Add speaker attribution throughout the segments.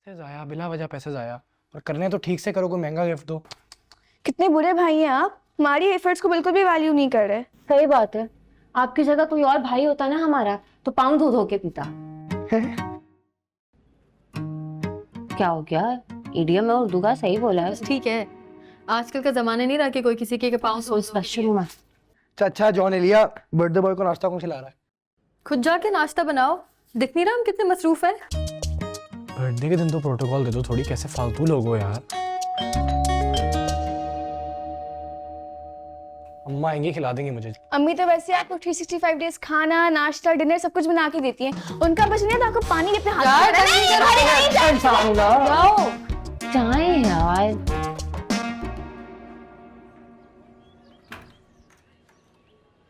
Speaker 1: पैसे जाया, बिला वजह पैसे जाया। और करने तो ठीक से करो, कोई महंगा गिफ्ट दो।
Speaker 2: कितने बुरे भाई हैं आप, हमारी एफर्ट्स को बिल्कुल भी वैल्यू नहीं कर रहे।
Speaker 3: सही बात है। आपकी जगह कोई और भाई होता ना हमारा तो पाँव धो धो के पीता। क्या हो गया? इडियम में उर्दू का सही बोला है।
Speaker 4: ठीक है, आजकल का जमाना नहीं रहा कि कोई किसी के पाँव
Speaker 3: सो स्पेशल हूँ मैं।
Speaker 1: अच्छा जॉन एलिया, बर्थडे बॉय को नाश्ता कौन खिला रहा है?
Speaker 4: खुद जाके नाश्ता बनाओ। दिख नहीं रहा हम कितने मसरूफ हैं।
Speaker 1: बर्थडे के दिन तो प्रोटोकॉल दे दो थोड़ी, कैसे फालतू लोग हो यार। अम्मा आएंगी, खिला देंगी मुझे।
Speaker 2: अम्मी तो वैसे आपको 365 डेज खाना, नाश्ता, डिनर सब कुछ बना के देती हैं। उनका बच नहीं है तो आपको पानी कितने हाथ में
Speaker 3: जाओ जाए यार।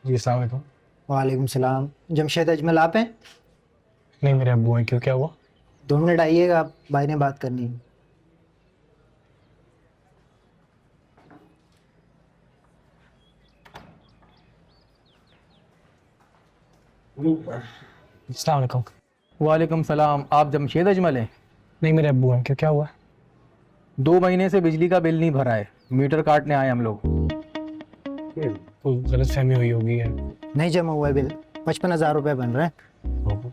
Speaker 1: जी अस्सलाम वालेकुम।
Speaker 5: वालेकुम सलाम। जमशेद अजमल आप हैं?
Speaker 1: नहीं मेरे अब्बू हैं। क्यों, क्या हुआ?
Speaker 5: 2 मिनट आइएगा, भाई ने बात करनी है।
Speaker 1: अस्सलाम वालेकुम।
Speaker 6: वालेकुम सलाम। आप जमशेद अजमल हैं?
Speaker 1: नहीं मेरे अब्बू हैं। क्यों, क्या हुआ?
Speaker 6: 2 महीने से बिजली का बिल नहीं भरा है, मीटर काटने आए हम लोग।
Speaker 1: कोई गलत फहमी हुई होगी है।
Speaker 5: नहीं जमा हुआ है बिल, 55,000 रुपये बन रहे हैं।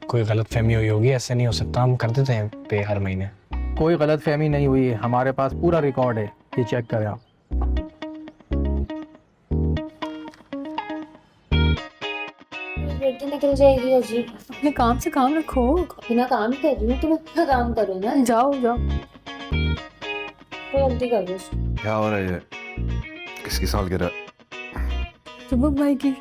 Speaker 1: कोई गलत फहमी हुई होगी, ऐसे नहीं हो सकता। हम कर देते हैं पे हर महीने।
Speaker 6: कोई गलत फहमी नहीं हुई है, हमारे पास पूरा रिकॉर्ड है, ये चेक करें आप।
Speaker 3: बेटी निकल जाएगी अजीब।
Speaker 4: अपने काम से काम रखो।
Speaker 3: बिना काम कर रही हूँ, तुम अपना काम करो ना।
Speaker 4: जाओ जाओ।
Speaker 3: जल्दी करो।
Speaker 7: क्या हो रहा है ये? किसकी सालगिरह?
Speaker 4: सुबह भाई की।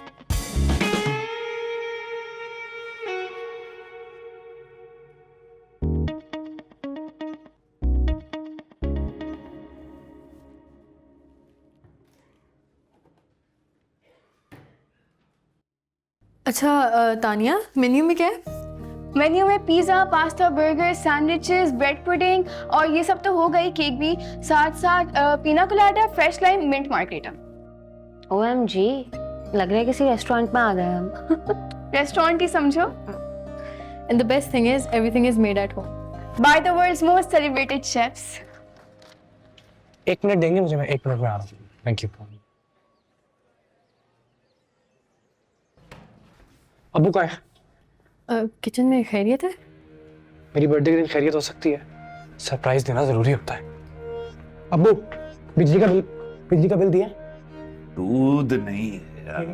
Speaker 4: अच्छा तानिया, मेन्यू में क्या है?
Speaker 2: मेन्यू में pizza, pasta, burger, sandwiches, bread pudding और ये सब तो हो गई, केक भी। साथ साथ pina colada, fresh lime, mint margarita.
Speaker 3: OMG, लग रहा है किसी रेस्टोरेंट में आ गए हम।
Speaker 2: रेस्टोरेंट ही समझो।
Speaker 4: And the best thing is everything is made at home
Speaker 2: by the world's most celebrated chefs.
Speaker 1: 1 minute देंगे मुझे? मैं 1 मिनट में आ रहा हूँ। Thank you. अब्बू कहाँ है?
Speaker 4: किचन में खैरियत है?
Speaker 1: मेरी बर्थडे के दिन खैरियत हो सकती है, सरप्राइज देना जरूरी होता है। अब्बू, बिजली का बिल दिया?
Speaker 7: दूध नहीं यार।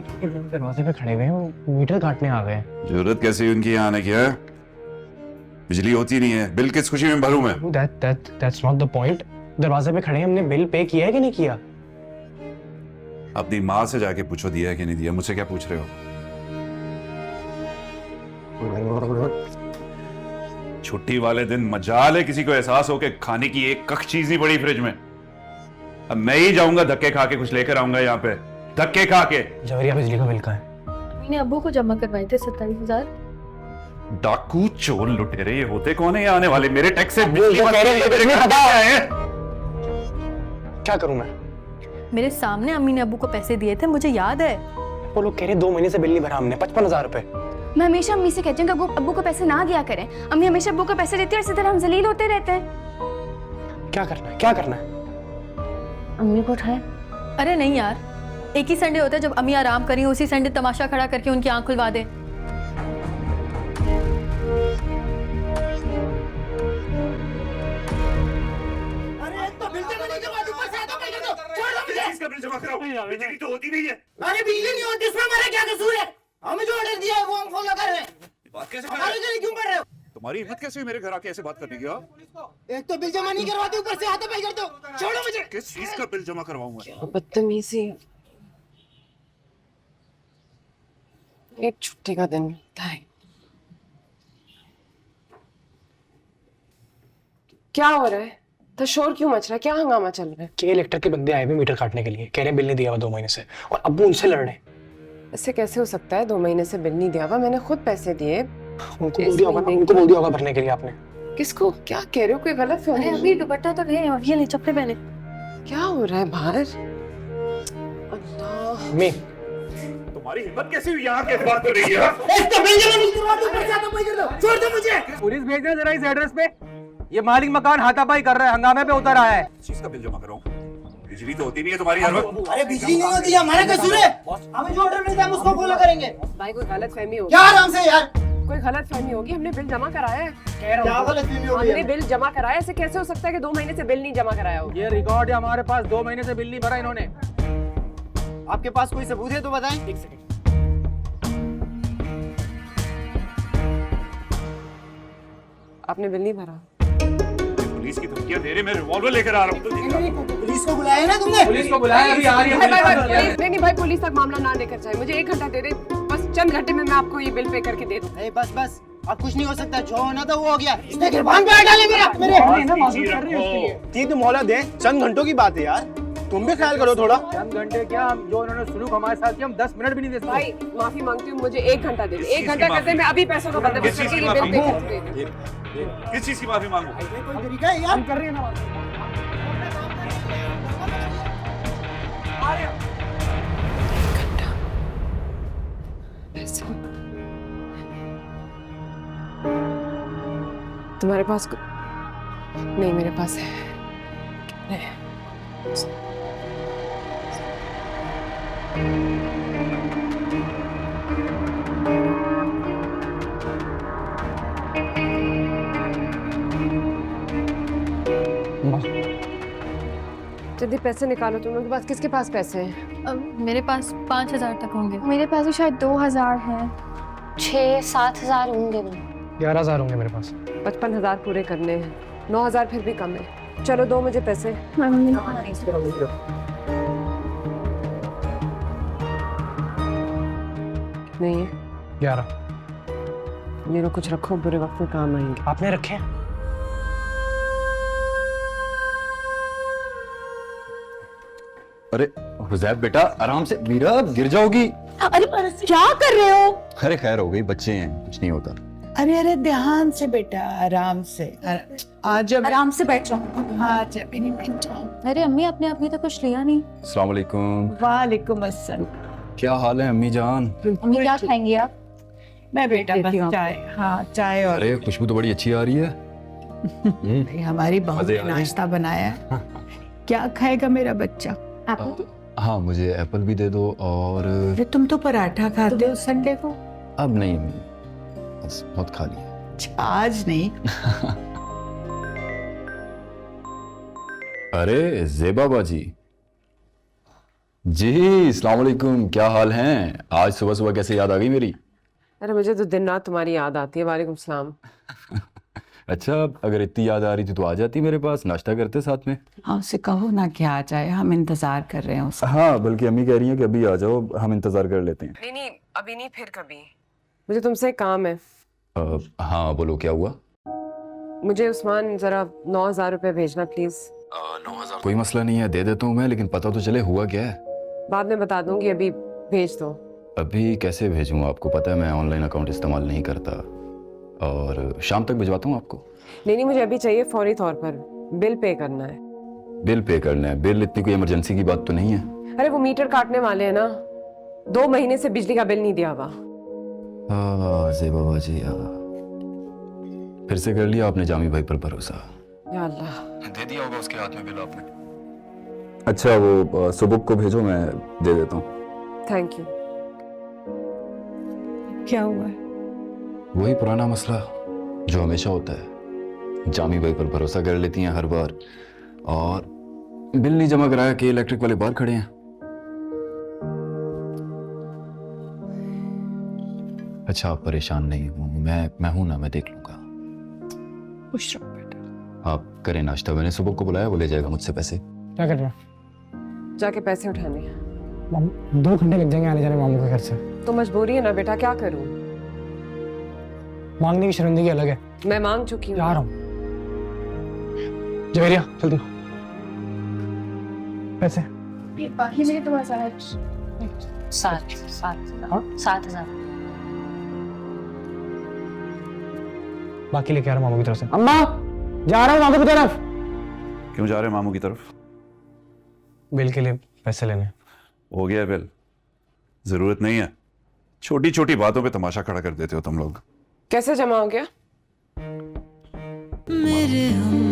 Speaker 1: दरवाजे पे खड़े हुए हैं, वो मीटर काटने आ गए हैं।
Speaker 7: जरूरत कैसी उनकी यहाँ आने की है? बिजली होती नहीं है, बिल किस खुशी में भरूं मैं?
Speaker 1: That's not the point. दरवाजे पे खड़े हैं, हमने बिल पे किया है कि नहीं किया?
Speaker 7: अपनी माँ से जाके पूछो दिया है कि नहीं दिया, मुझसे क्या पूछ रहे हो? छुट्टी वाले दिन मजाल है किसी को एहसास हो के खाने की एक कख चीज नहीं पड़ी फ्रिज में। अब मैं ही जाऊंगा धक्के खा के कुछ लेकर आऊंगा यहाँ पे, धक्के खा के।
Speaker 1: जवरिया बिजली का बिल कहाँ है?
Speaker 4: मैंने अब्बू को जमा करवाए थे 27,000।
Speaker 7: डाकू चोर लुटेरे ये होते कौन है? ये आने वाले मेरे टैक्स से
Speaker 1: क्या करूं मैं?
Speaker 4: मेरे सामने अम्मी ने अब्बू को पैसे दिए थे, मुझे याद है।
Speaker 1: वो लोग कह रहे 2 महीने से बिल नहीं भरा हमने, 55,000 रुपए।
Speaker 2: मैं हमेशा अम्मी से कहती हूँ कि अब्बू को पैसे ना दिया करें। अम्मी हमेशा अब्बू को पैसे देती है और इसी तरह हम जलील होते रहते हैं।
Speaker 1: क्या करना है, क्या करना है?
Speaker 3: अम्मी को उठाए।
Speaker 4: अरे नहीं यार, एक ही संडे होता है जब अम्मी आराम करी, उसी संडे तमाशा खड़ा करके उनकी आंख खुलवा दे।
Speaker 7: बिजली तो होती नहीं है।
Speaker 8: अरे बिजली नहीं होती उसमें हमारा क्या कसूर है? हमें जो ऑर्डर दिया है वो हम फॉलो कर रहे हैं।
Speaker 7: बात कैसे कर
Speaker 8: हमारे
Speaker 7: रहे
Speaker 8: लिए क्यों कर रहे हो?
Speaker 7: हो? तुम्हारी हिम्मत कैसे हुई मेरे घर आके ऐसे बात करने की?
Speaker 8: एक तो बिल जमा नहीं करवाते, ऊपर से हाथापाई करते हो। छोड़ो मुझे।
Speaker 7: किस चीज का बिल जमा करवाऊंगा?
Speaker 9: बदतमीजी। एक छुट्टी का दिन मिलता है। क्या हो रहा है? तो शोर क्यों मच रहा है? क्या हंगामा चल रहा है?
Speaker 1: कि इलेक्ट्रिक के बंदे आए हुए मीटर काटने के लिए, कह रहे हैं बिल नहीं दिया हुआ 2 महीने से, और अब्बू उनसे लड़ रहे हैं।
Speaker 9: ऐसे कैसे हो सकता है? 2 महीने से बिल नहीं दिया हुआ, मैंने खुद पैसे दिए।
Speaker 1: उनको बोल दिया होगा भरने के लिए आपने।
Speaker 9: किसको? क्या कह रहे हो? कोई गलत फहमी?
Speaker 4: अभी दुपट्टा तो ले और ये ले चप्पलें पहने।
Speaker 9: क्या हो रहा है बाहर? अल्लाह।
Speaker 1: मैं
Speaker 7: तुम्हारी हिम्मत कैसे हुई यहाँ कैसे बात कर रही है?
Speaker 8: एक तो बिल जमा नहीं करवाते, ऊपर से हाथापाई करते हो। छोड़ दो मुझे।
Speaker 6: पुलिस भेज दे जरा इस एड्रेस पे। ये मालिक मकान हाथापाई कर रहा है, हंगामे पे उतर आया है।
Speaker 7: चीज का बिल जमा करो, बिजली तो होती नहीं है तुम्हारी हर वक्त।
Speaker 8: अरे बिजली नहीं होती, हमारा कसूर है। हमें जो ऑर्डर मिलता है हम उसको फॉलो करेंगे।
Speaker 9: भाई कोई गलत फहमी होगी,
Speaker 8: क्या आराम से यार,
Speaker 9: कोई गलत फहमी होगी। हमने बिल जमा कराया है,
Speaker 8: क्या गलतफहमी हो गई
Speaker 9: हमने
Speaker 8: है?
Speaker 9: बिल जमा कराया। ऐसे कैसे हो सकता है कि 2 महीने से बिल नहीं जमा कराया हो?
Speaker 6: ये रिकॉर्ड है हमारे पास, 2 महीने से बिल नहीं भरा इन्होंने।
Speaker 8: आपके पास कोई सबूत है तो बताएं। एक सेकंड।
Speaker 9: आपने बिल नहीं भरा?
Speaker 7: पुलिस की धमकियां दे रहे, मैं रिवॉल्वर लेकर आ रहा हूँ।
Speaker 8: पुलिस को बुलाया ना तुमने?
Speaker 6: पुलिस को बुलाया, अभी आ रही है।
Speaker 9: भाई, नहीं भाई, पुलिस तक मामला ना लेकर जाए। मुझे 1 घंटा दे दे, बस चंद घंटे में मैं आपको ये बिल पे करके दे दूँ।
Speaker 8: अरे बस बस, अब कुछ नहीं हो सकता। जो होना था वो हो गया। इसने गिरबान पे डाले मेरे।
Speaker 10: 3 मोहलत दे, चंद घंटों की बात है यार, तुम भी ख्याल करो थोड़ा।
Speaker 6: चंद घंटे क्या, हम जो उन्होंने शुरू हमारे साथ किया, हम 10 मिनट भी नहीं दे सकते।
Speaker 9: भाई माफी मांगती हूँ, मुझे 1 घंटा दे दे। 1 घंटा करते मैं अभी पैसों का बंदोबस्त करके ये बिल पे करके दे दूँ।
Speaker 7: किस चीज की माफी मांगू?
Speaker 8: कोई तरीका है यार?
Speaker 6: कर रही है ना।
Speaker 9: तुम्हारे पास नहीं, मेरे पास है। जल्दी पैसे निकालो। तुम लोगों के पास, किसके पास पैसे हैं?
Speaker 4: मेरे पास 5,000 तक होंगे।
Speaker 2: मेरे पास भी शायद 2000 है।
Speaker 3: 6-7 हजार होंगे वो।
Speaker 1: 11,000 होंगे मेरे पास।
Speaker 9: 55,000 पूरे करने हैं। 9,000 फिर भी कम है। चलो दो मुझे पैसे। नहीं है
Speaker 1: 11
Speaker 9: मेरे कुछ रखो, बुरे वक्त में काम आएंगे।
Speaker 1: आपने रखे हैं?
Speaker 11: अरे हुजैफ बेटा आराम से, मीरा गिर जाओगी।
Speaker 8: अरे क्या कर रहे हो?
Speaker 11: अरे खैर हो गई, बच्चे हैं, कुछ नहीं होता।
Speaker 8: अरे अरे ध्यान से बेटा, आराम से। आज आराम से बैठ जाओ। हाँ जब नहीं बैठ जाओ।
Speaker 4: अरे अम्मी, आपने अभी तो कुछ लिया नहीं।
Speaker 11: अस्सलाम वालेकुम।
Speaker 8: वालेकुम अस्सलाम।
Speaker 11: क्या हाल है अम्मी जान?
Speaker 4: अम्मी क्या खाएंगी आप?
Speaker 8: मैं बेटा बस चाय। हाँ चाय। और
Speaker 11: अरे खुशबू तो बड़ी अच्छी आ रही है।
Speaker 8: भाई, हमारी बहू
Speaker 11: मजे
Speaker 8: ने
Speaker 11: आ रहे हैं।
Speaker 8: नाश्ता बनाया है। क्या खाएगा मेरा बच्चा?
Speaker 11: हाँ मुझे एप्पल भी दे दो। और
Speaker 8: अरे तुम तो पराठा खाते हो संडे को।
Speaker 11: अब नहीं अम्मी, बस बहुत खा लिया।
Speaker 8: अच्छा, आज नहीं।
Speaker 11: अरे जेबा बाजी जी, अस्सलाम वालेकुम, क्या हाल हैं? आज सुबह सुबह कैसे याद आ गई मेरी?
Speaker 9: अरे मुझे तो दिन रात तुम्हारी याद आती है। वालेकुम सलाम।
Speaker 11: अच्छा, अगर इतनी याद आ रही थी तो आ जाती मेरे पास, नाश्ता करते साथ में।
Speaker 8: हाँ उसे कहो ना कि आ जाए, हम इंतजार कर रहे हैं उसका।
Speaker 11: हाँ बल्कि अम्मी कह रही हैं कि अभी आ जाओ, हम इंतजार कर लेते हैं।
Speaker 9: नहीं अभी नहीं, फिर कभी। मुझे तुमसे एक काम है।
Speaker 11: हाँ बोलो, क्या हुआ?
Speaker 9: मुझे उस्मान जरा 9,000 रुपए भेजना प्लीज।
Speaker 11: 9,000 कोई मसला नहीं है, दे देता हूँ मैं, लेकिन पता तो चले हुआ क्या है।
Speaker 9: बाद में बता दूंगी, अभी भेज दो।
Speaker 11: अभी कैसे भेजूँ? आपको पता है मैं ऑनलाइन अकाउंट इस्तेमाल नहीं करता, और शाम तक भिजवाता हूँ आपको।
Speaker 9: नहीं मुझे अभी चाहिए, फौरी तौर पर। बिल पे करना है।
Speaker 11: बिल पे करना है? बिल इतनी कोई इमरजेंसी की बात तो नहीं है।
Speaker 9: अरे वो मीटर काटने वाले हैं ना, 2 महीने से बिजली का बिल नहीं दिया हुआ।
Speaker 11: जेबा बाजी, फिर से कर लिया आपने जामी भाई पर भरोसा।
Speaker 9: या अल्लाह।
Speaker 11: दे दिया होगा उसके हाथ में बिल आपने। अच्छा वो सुबुक को भेजो, मैं दे देता हूँ।
Speaker 9: Thank you.
Speaker 8: क्या हुआ है?
Speaker 11: वही पुराना मसला जो हमेशा होता है, जामी भाई पर भरोसा कर लेती हैं हर बार, और बिल नहीं जमा कराया कि इलेक्ट्रिक वाले बाहर खड़े हैं। अच्छा आप परेशान नहीं हो, मैं हूं ना, मैं देख लूंगा।
Speaker 8: खुश रहो बेटा।
Speaker 11: आप करें नाश्ता, मैंने सुबह को बुलाया, वो ले जाएगा मुझसे पैसे।
Speaker 1: क्या कर रहे हो?
Speaker 9: जाके पैसे उठाने हैं।
Speaker 1: 2 घंटे लग जाएंगे आने जाने मामू के घर से।
Speaker 9: तो मजबूरी है ना बेटा, क्या करूं?
Speaker 1: मांगने की शर्मिंदगी अलग है।
Speaker 9: मैं मांग चुकी हूँ।
Speaker 1: जा रहा हूँ। जवेरिया जल्दी पैसे।
Speaker 2: बाकी मेरे तो
Speaker 3: 7,000।
Speaker 1: बाकी लेके आ रहा हूँ मामू की तरफ से। अम्मा जा रहा हूँ मामू की तरफ।
Speaker 7: क्यों जा रहे हैं मामू की तरफ?
Speaker 1: बिल के लिए पैसे लेने।
Speaker 7: हो गया बिल, जरूरत नहीं है। छोटी छोटी बातों पे तमाशा खड़ा कर देते हो तुम लोग।
Speaker 9: कैसे जमा हो गया?
Speaker 12: मेरे हम